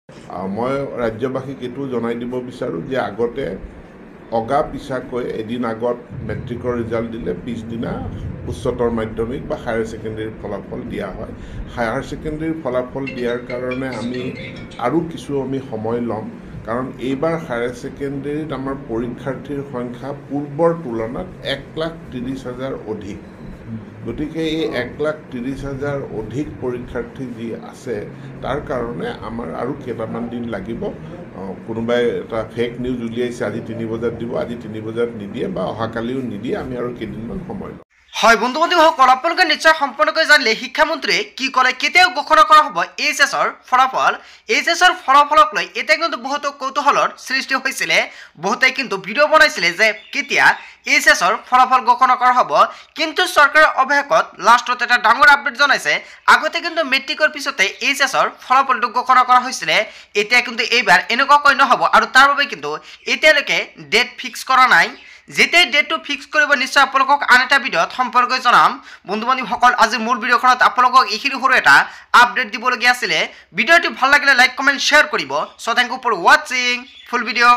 মই ৰাজ্যবাসীক এইটো জনাই দিব বিচাৰোঁ যে আগতে অগা পিছাকৈ এদিন আগত মেট্ৰিকৰ ৰিজাল্ট দিলে পিছদিনা উচ্চতৰ মাধ্যমিক বা হায়াৰ ছেকেণ্ডেৰীৰ ফলাফল দিয়া হয়। হায়াৰ ছেকেণ্ডেৰীৰ ফলাফল দিয়াৰ কাৰণে আমি আৰু কিছু সময় ল'ম, কাৰণ এইবাৰ হায়াৰ ছেকেণ্ডেৰীত আমাৰ পৰীক্ষাৰ্থীৰ সংখ্যা পূৰ্বৰ তুলনাত 1,30,000 অধিক। গতিকে এই 1,30,000 অধিক পৰীক্ষাৰ্থী যি আছে তাৰ কাৰণে আমাৰ আৰু কেইটামান দিন লাগিব। কোনোবাই এটা ফেক নিউজ উলিয়াইছে আজি 3 বজাত দিব, আজি 3 বজাত নিদিয়ে বা অহাকালিও নিদিয়ে, আমি আৰু কেইদিনমান সময় ল'ম। হয় বন্ধু বান্ধৱীসকল, আপোনালোকে নিশ্চয় সম্পূৰ্ণকৈ জানিলে শিক্ষামন্ত্ৰীয়ে কি ক'লে, কেতিয়াও ঘোষণা কৰা হ'ব এইচএছৰ ফলাফল। এইচএছৰ ফলাফলক লৈ এতিয়া কিন্তু বহুতো কৌতূহলৰ সৃষ্টি হৈছিলে। বহুতে কিন্তু ভিডিঅ' বনাইছিলে যে কেতিয়া এইচএছৰ ফলাফল ঘোষণা কৰা হ'ব, কিন্তু চৰকাৰৰ অৱশেষত লাষ্টত এটা ডাঙৰ আপডেট জনাইছে। আগতে কিন্তু মেট্ৰিকৰ পিছতে এইচএছৰ ফলাফলটো ঘোষণা কৰা হৈছিলে, এতিয়া কিন্তু এইবাৰ এনেকুৱাকৈ নহ'ব আৰু তাৰ বাবে কিন্তু এতিয়ালৈকে ডেট ফিক্স কৰা নাই। যেতিয়াই ডেটটো ফিক্স কৰিব নিশ্চয় আপোনালোকক আন এটা ভিডিঅ'ত সম্পৰ্কে জনাম। বন্ধু বান্ধৱীসকল, আজিৰ মোৰ ভিডিঅ'খনত আপোনালোকক এইখিনি সৰু এটা আপডেট দিবলগীয়া আছিলে। ভিডিঅ'টি ভাল লাগিলে লাইক কমেণ্ট শ্বেয়াৰ কৰিব। চ' থেংক ইউ ফৰ ৱাচিং ফুল ভিডিঅ'।